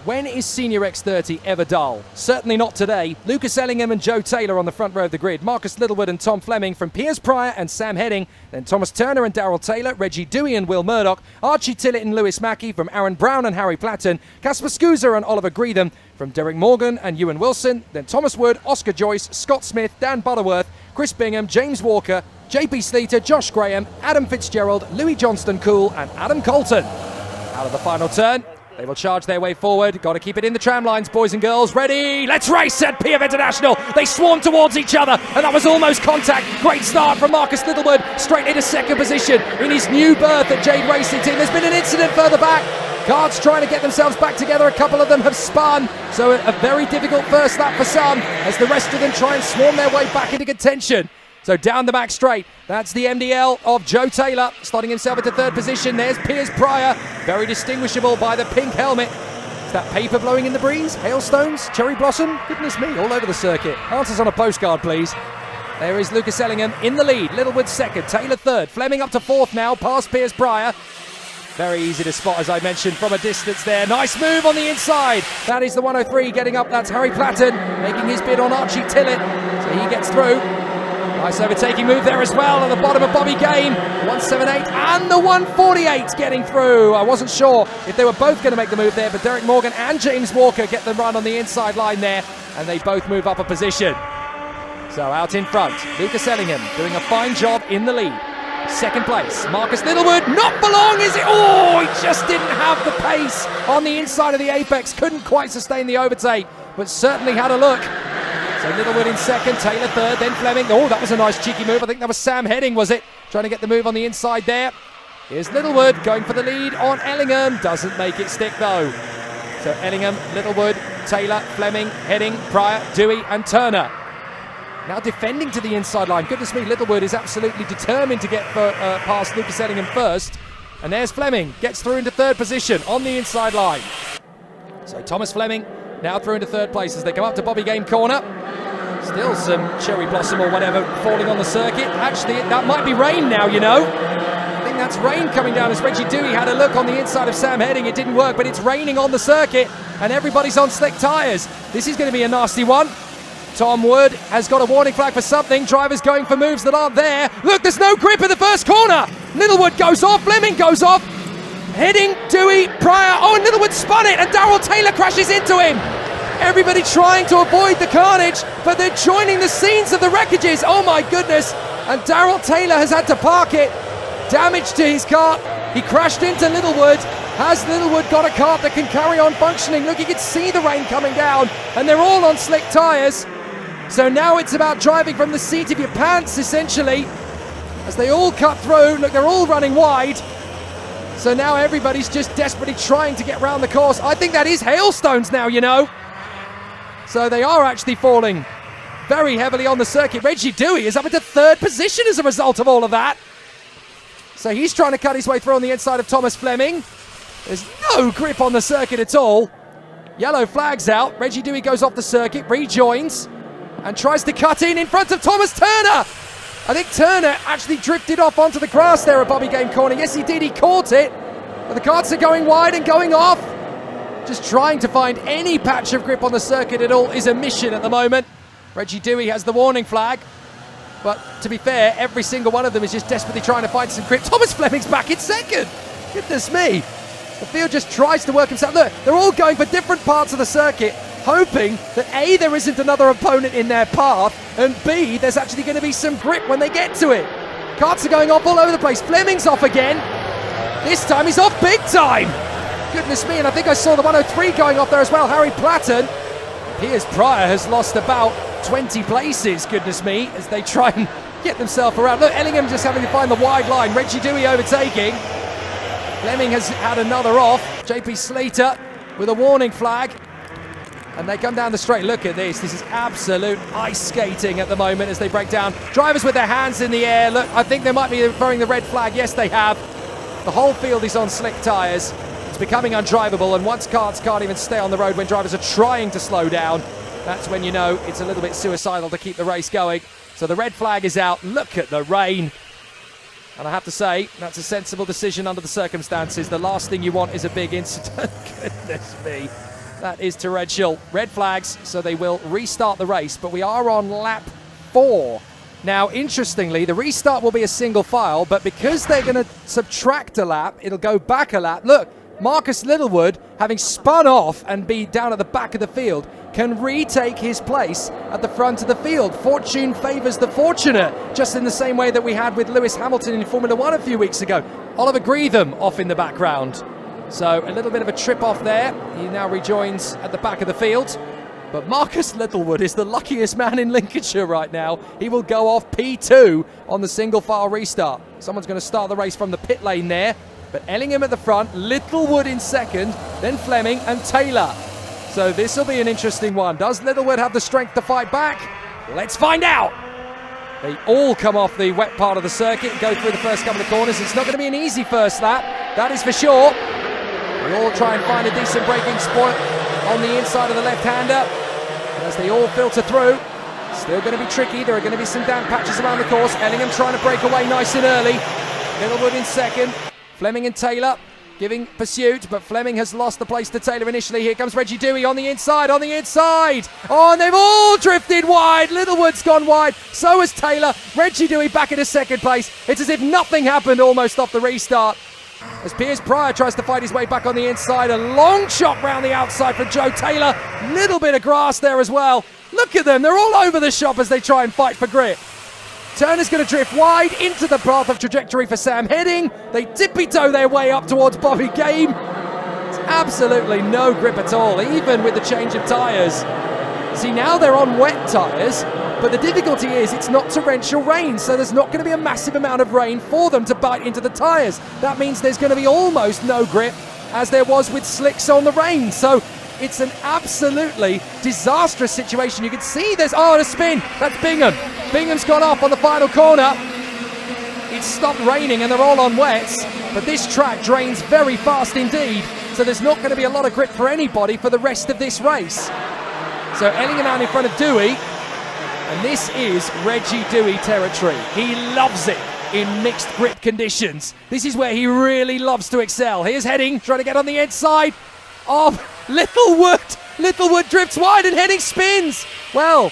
When is Senior X30 ever dull? Certainly not today. Lucas Ellingham and Joe Taylor on the front row of the grid. Marcus Littlewood and Tom Fleming from Piers Pryor and Sam Heading. Then Thomas Turner and Daryl Taylor, Reggie Dewey and Will Murdoch, Archie Tillett and Lewis Mackey from Aaron Brown and Harry Platten, Casper Scusa and Oliver Greetham from Derek Morgan and Ewan Wilson. Then Thomas Wood, Oscar Joyce, Scott Smith, Dan Butterworth, Chris Bingham, James Walker, JP Sleater, Josh Graham, Adam Fitzgerald, Louis Johnston-Cool and Adam Colton. Out of the final turn. They will charge their way forward. Got to keep it in the tram lines, boys and girls. Ready? Let's race, said PF International. They swarmed towards each other, and that was almost contact. Great start from Marcus Littlewood, straight into second position in his new berth at Jade Racing Team. There's been an incident further back. Cards trying to get themselves back together. A couple of them have spun, so a very difficult first lap for some, as the rest of them try and swarm their way back into contention. So down the back straight, that's the MDL of Joe Taylor, slotting himself into third position. There's Piers Pryor, very distinguishable by the pink helmet. Is that paper blowing in the breeze? Hailstones? Cherry blossom? Goodness me, all over the circuit. Answers on a postcard, please. There is Lucas Ellingham in the lead. Littlewood second, Taylor third. Fleming up to fourth now, past Piers Pryor. Very easy to spot, as I mentioned, from a distance there. Nice move on the inside. That is the 103 getting up. That's Harry Platten making his bid on Archie Tillett. So he gets through. Nice overtaking move there as well, on the bottom of Bobby Game. 178 and the 148 getting through. I wasn't sure if they were both going to make the move there, but Derek Morgan and James Walker get the run on the inside line there, and they both move up a position. So out in front, Lucas Ellingham doing a fine job in the lead. Second place, Marcus Littlewood, not for long, is it? Oh, he just didn't have the pace on the inside of the apex, couldn't quite sustain the overtake, but certainly had a look. So Littlewood in second, Taylor third, then Fleming. Oh, that was a nice cheeky move. I think that was Sam Heading, was it? Trying to get the move on the inside there. Here's Littlewood going for the lead on Ellingham. Doesn't make it stick though. So Ellingham, Littlewood, Taylor, Fleming, Heading, Pryor, Dewey and Turner. Now defending to the inside line. Goodness me, Littlewood is absolutely determined to get past Lucas Ellingham first. And there's Fleming, gets through into third position on the inside line. So Thomas Fleming now through into third place as they come up to Bobby Game corner. Still some cherry blossom or whatever falling on the circuit. Actually, that might be rain now, you know. I think that's rain coming down as Reggie Dewey had a look on the inside of Sam Heading. It didn't work, but it's raining on the circuit and everybody's on slick tyres. This is going to be a nasty one. Tom Wood has got a warning flag for something. Drivers going for moves that aren't there. Look, there's no grip in the first corner. Littlewood goes off, Fleming goes off. Heading, Dewey, Pryor. Oh, and Littlewood spun it, and Daryl Taylor crashes into him. Everybody trying to avoid the carnage, but they're joining the scenes of the wreckages. Oh my goodness. And Daryl Taylor has had to park it. Damage to his kart. He crashed into Littlewood. Has Littlewood got a kart that can carry on functioning? Look, you can see the rain coming down, and they're all on slick tyres. So now it's about driving from the seat of your pants, essentially, as they all cut through. Look, they're all running wide. So now everybody's just desperately trying to get round the course. I think that is hailstones now, you know. So they are actually falling very heavily on the circuit. Reggie Dewey is up into third position as a result of all of that. So he's trying to cut his way through on the inside of Thomas Fleming. There's no grip on the circuit at all. Yellow flag's out. Reggie Dewey goes off the circuit, rejoins, and tries to cut in front of Thomas Turner. I think Turner actually drifted off onto the grass there at Bobby Game corner. Yes, he did. He caught it. But the karts are going wide and going off. Just trying to find any patch of grip on the circuit at all is a mission at the moment. Reggie Dewey has the warning flag. But to be fair, every single one of them is just desperately trying to find some grip. Thomas Fleming's back in second. Goodness me. The field just tries to work himself. Look, they're all going for different parts of the circuit, hoping that A, there isn't another opponent in their path, and B, there's actually going to be some grip when they get to it. Karts are going off all over the place. Fleming's off again. This time he's off big time. Goodness me, and I think I saw the 103 going off there as well. Harry Platten. Piers Pryor has lost about 20 places, goodness me, as they try and get themselves around. Look, Ellingham just having to find the wide line. Reggie Dewey overtaking. Fleming has had another off. JP Sleater with a warning flag. And they come down the straight. Look at this. This is absolute ice skating at the moment as they break down. Drivers with their hands in the air. Look, I think they might be throwing the red flag. Yes, they have. The whole field is on slick tyres. It's becoming undrivable, and once karts can't even stay on the road when drivers are trying to slow down, that's when you know it's a little bit suicidal to keep the race going. So the red flag is out. Look at the rain. And I have to say, that's a sensible decision under the circumstances. The last thing you want is a big incident. Goodness me. That is torrential. Red flags, so they will restart the race, but we are on lap 4. Now, interestingly, the restart will be a single file, but because they're going to subtract a lap, it'll go back a lap. Look, Marcus Littlewood, having spun off and be down at the back of the field, can retake his place at the front of the field. Fortune favours the fortunate, just in the same way that we had with Lewis Hamilton in Formula One a few weeks ago. Oliver Greetham off in the background. So a little bit of a trip off there. He now rejoins at the back of the field. But Marcus Littlewood is the luckiest man in Lincolnshire right now. He will go off P2 on the single file restart. Someone's going to start the race from the pit lane there. But Ellingham at the front, Littlewood in second, then Fleming and Taylor. So this will be an interesting one. Does Littlewood have the strength to fight back? Let's find out. They all come off the wet part of the circuit and go through the first couple of corners. It's not going to be an easy first lap, that is for sure. They all try and find a decent braking spot on the inside of the left-hander. And as they all filter through, still going to be tricky. There are going to be some damp patches around the course. Ellingham trying to break away nice and early. Littlewood in second. Fleming and Taylor giving pursuit, but Fleming has lost the place to Taylor initially. Here comes Reggie Dewey on the inside, Oh, and they've all drifted wide. Littlewood's gone wide, so has Taylor. Reggie Dewey back into second place. It's as if nothing happened almost off the restart. As Piers Pryor tries to fight his way back on the inside, a long shot round the outside for Joe Taylor. Little bit of grass there as well. Look at them, they're all over the shop as they try and fight for grip. Turner's going to drift wide into the path of trajectory for Sam Heading. They tippy-toe their way up towards Bobby Game. It's absolutely no grip at all, even with the change of tyres. See, now they're on wet tyres, but the difficulty is it's not torrential rain, so there's not going to be a massive amount of rain for them to bite into the tyres. That means there's going to be almost no grip, as there was with slicks on the rain. So it's an absolutely disastrous situation. You can see there's, a spin. That's Bingham. Bingham's gone off on the final corner. It's stopped raining and they're all on wets, but this track drains very fast indeed, so there's not going to be a lot of grip for anybody for the rest of this race. So Ellingham out in front of Dewey, and this is Reggie Dewey territory. He loves it in mixed grip conditions. This is where he really loves to excel. Here's Heading, trying to get on the inside of Littlewood. Littlewood drifts wide and Heading spins. Well,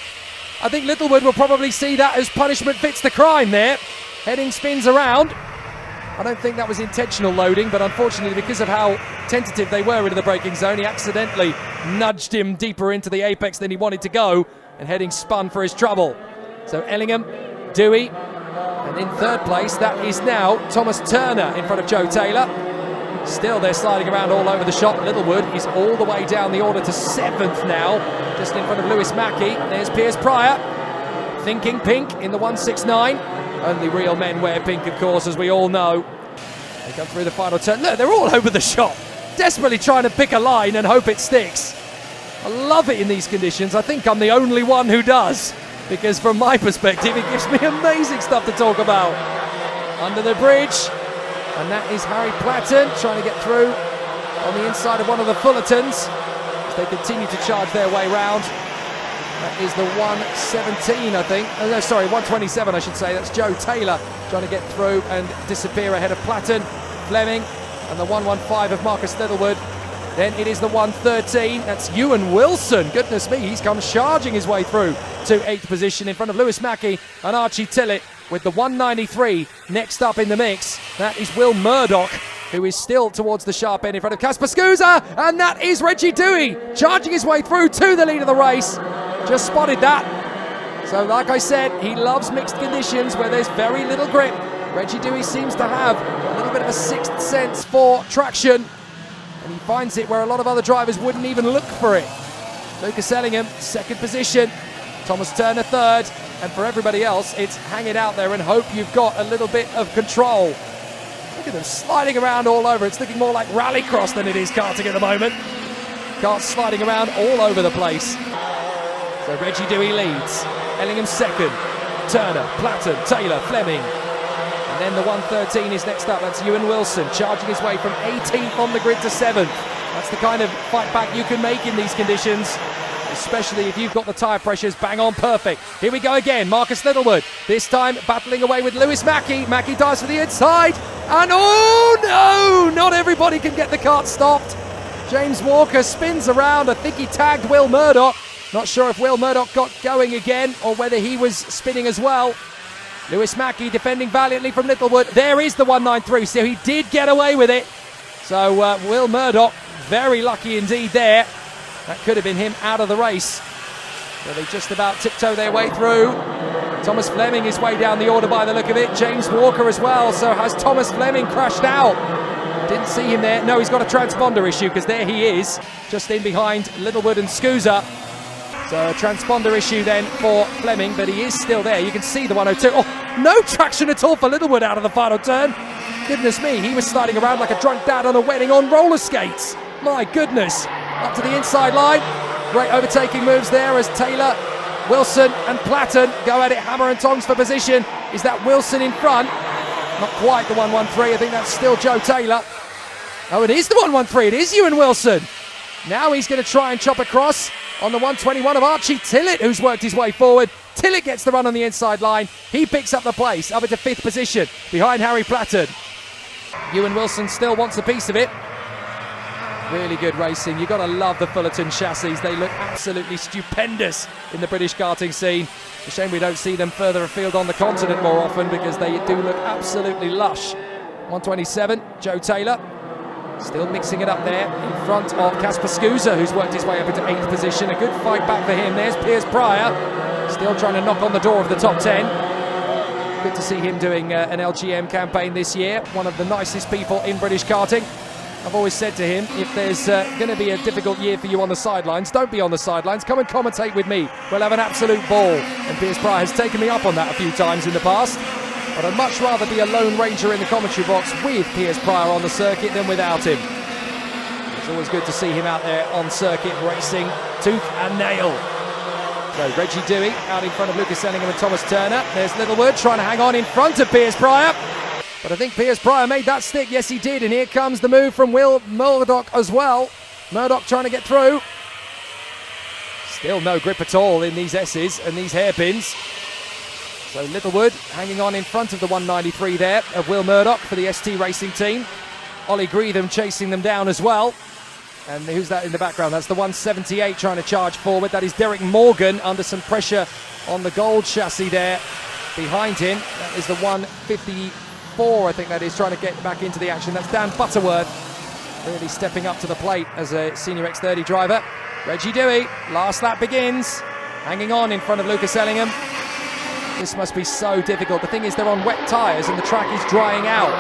I think Littlewood will probably see that as punishment fits the crime there. Heading spins around. I don't think that was intentional loading, but unfortunately because of how tentative they were into the braking zone, he accidentally nudged him deeper into the apex than he wanted to go, and Heading spun for his trouble. So Ellingham, Dewey, and in third place, that is now Thomas Turner in front of Joe Taylor. Still, they're sliding around all over the shop. Littlewood is all the way down the order to 7th now, just in front of Lewis Mackey. There's Piers Pryor, thinking pink in the 169. Only real men wear pink, of course, as we all know. They come through the final turn. Look, they're all over the shop, desperately trying to pick a line and hope it sticks. I love it in these conditions. I think I'm the only one who does, because from my perspective, it gives me amazing stuff to talk about. Under the bridge. And that is Harry Platten trying to get through on the inside of one of the Fullertons as they continue to charge their way round. That is the 117, I think. Oh, no, sorry, 127, I should say. That's Joe Taylor trying to get through and disappear ahead of Platten, Fleming, and the 115 of Marcus Littlewood. Then it is the 113. That's Ewan Wilson. Goodness me, he's come charging his way through to 8th position in front of Lewis Mackey and Archie Tillett. With the 193 next up in the mix, that is Will Murdoch, who is still towards the sharp end in front of Casper Scusa, and that is Reggie Dewey, charging his way through to the lead of the race. Just spotted that. So like I said, he loves mixed conditions where there's very little grip. Reggie Dewey seems to have a little bit of a sixth sense for traction, and he finds it where a lot of other drivers wouldn't even look for it. Lucas Ellingham, 2nd position. Thomas Turner 3rd, and for everybody else, it's hang it out there and hope you've got a little bit of control. Look at them sliding around all over. It's looking more like rallycross than it is karting at the moment. Cars sliding around all over the place. So Reggie Dewey leads. Ellingham 2nd. Turner, Platten, Taylor, Fleming. And then the 113 is next up. That's Ewan Wilson, charging his way from 18th on the grid to 7th. That's the kind of fight back you can make in these conditions, especially if you've got the tyre pressures bang on perfect. Here we go again, Marcus Littlewood, this time battling away with Lewis Mackey. Mackey dives for the inside, and oh no, not everybody can get the kart stopped. James Walker spins around. I think he tagged Will Murdoch. Not sure if Will Murdoch got going again or whether he was spinning as well. Lewis Mackey defending valiantly from Littlewood. There is the 193, so he did get away with it. So Will Murdoch, very lucky indeed there. That could have been him out of the race. So they just about tiptoe their way through. Thomas Fleming is way down the order by the look of it. James Walker as well. So has Thomas Fleming crashed out? Didn't see him there. No, he's got a transponder issue because there he is, just in behind Littlewood and Scooser. So a transponder issue then for Fleming, but he is still there. You can see the 102. Oh, no traction at all for Littlewood out of the final turn. Goodness me, he was sliding around like a drunk dad on a wedding on roller skates. My goodness. Up to the inside line. Great overtaking moves there as Taylor, Wilson and Platten go at it hammer and tongs for position. Is that Wilson in front? Not quite the 113. I think that's still Joe Taylor. Oh, it is the 113. It is Ewan Wilson. Now he's going to try and chop across on the 121 of Archie Tillett, who's worked his way forward. Tillett gets the run on the inside line. He picks up the place, up into 5th position, behind Harry Platten. Ewan Wilson still wants a piece of it. Really good racing. You've got to love the Fullerton chassis. They look absolutely stupendous in the British karting scene. It's a shame we don't see them further afield on the continent more often because they do look absolutely lush. 127, Joe Taylor. Still mixing it up there in front of Casper Scooser, who's worked his way up into 8th position. A good fight back for him. There's Piers Pryor, still trying to knock on the door of the top 10. Good to see him doing an LGM campaign this year. One of the nicest people in British karting. I've always said to him, if there's going to be a difficult year for you on the sidelines, don't be on the sidelines. Come and commentate with me. We'll have an absolute ball. And Piers Pryor has taken me up on that a few times in the past. But I'd much rather be a lone ranger in the commentary box with Piers Pryor on the circuit than without him. It's always good to see him out there on circuit racing tooth and nail. So Reggie Dewey out in front of Lucas Ellingham and Thomas Turner. There's Littlewood trying to hang on in front of Piers Pryor. But I think Piers Pryor made that stick. Yes, he did. And here comes the move from Will Murdoch as well. Murdoch trying to get through. Still no grip at all in these S's and these hairpins. So Littlewood hanging on in front of the 193 there of Will Murdoch for the ST Racing team. Ollie Greetham chasing them down as well. And who's that in the background? That's the 178 trying to charge forward. That is Derek Morgan under some pressure on the gold chassis there behind him. That is the 154, I think that is, trying to get back into the action. That's Dan Butterworth really stepping up to the plate as a senior X30 driver. Reggie Dewey, last lap begins. Hanging on in front of Lucas Ellingham. This must be so difficult. The thing is, they're on wet tyres and the track is drying out.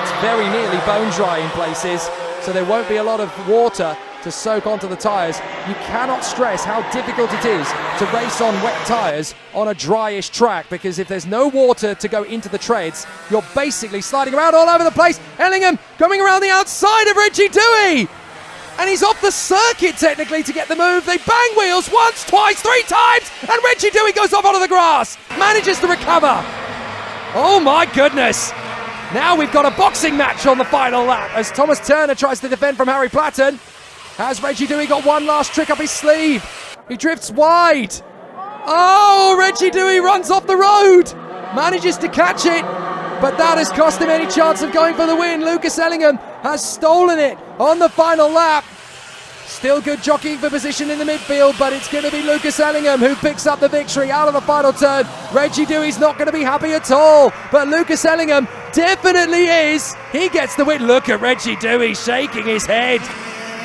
It's very nearly bone dry in places, so there won't be a lot of water to soak onto the tyres. You cannot stress how difficult it is to race on wet tyres on a dryish track, because if there's no water to go into the treads, you're basically sliding around all over the place. Ellingham coming around the outside of Reggie Dewey! And he's off the circuit technically to get the move. They bang wheels once, twice, 3 times, and Reggie Dewey goes off onto the grass. Manages to recover. Oh my goodness. Now we've got a boxing match on the final lap as Thomas Turner tries to defend from Harry Platten. Has Reggie Dewey got one last trick up his sleeve? He drifts wide. Oh, Reggie Dewey runs off the road. Manages to catch it, but that has cost him any chance of going for the win. Lucas Ellingham has stolen it on the final lap. Still good jockeying for position in the midfield, but it's going to be Lucas Ellingham who picks up the victory out of the final turn. Reggie Dewey's not going to be happy at all, but Lucas Ellingham definitely is. He gets the win. Look at Reggie Dewey shaking his head.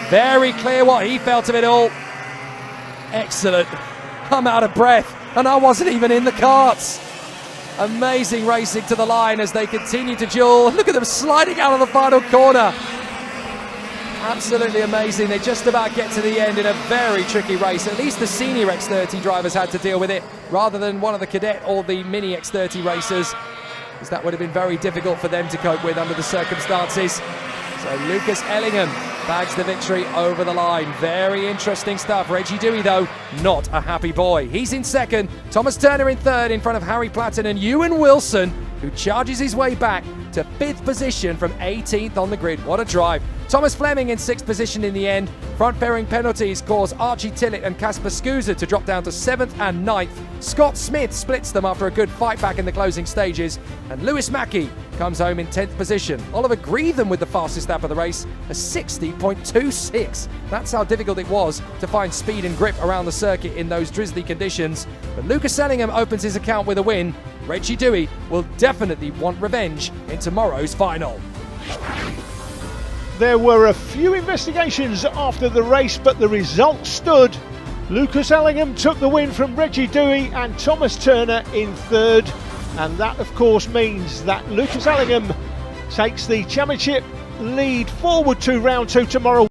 Very clear what he felt of it all. Excellent. I'm out of breath, and I wasn't even in the karts. Amazing racing to the line as they continue to duel. Look at them sliding out of the final corner. Absolutely amazing. They just about get to the end in a very tricky race. At least the senior X30 drivers had to deal with it rather than one of the cadet or the mini X30 racers, because that would have been very difficult for them to cope with under the circumstances. So Lucas Ellingham bags the victory over the line. Very interesting stuff. Reggie Dewey, though, not a happy boy. He's in second. Thomas Turner in third in front of Harry Platten and Ewan Wilson who charges his way back to 5th position from 18th on the grid. What a drive. Thomas Fleming in 6th position in the end. Front fairing penalties cause Archie Tillett and Casper Scusa to drop down to 7th and 9th. Scott Smith splits them after a good fight back in the closing stages. And Lewis Mackey comes home in 10th position. Oliver Greetham with the fastest lap of the race, a 60.26. That's how difficult it was to find speed and grip around the circuit in those drizzly conditions. But Lucas Ellingham opens his account with a win. Reggie Dewey will definitely want revenge in tomorrow's final. There were a few investigations after the race, but the result stood. Lucas Ellingham took the win from Reggie Dewey and Thomas Turner in 3rd. And that, of course, means that Lucas Ellingham takes the championship lead forward to round 2 tomorrow.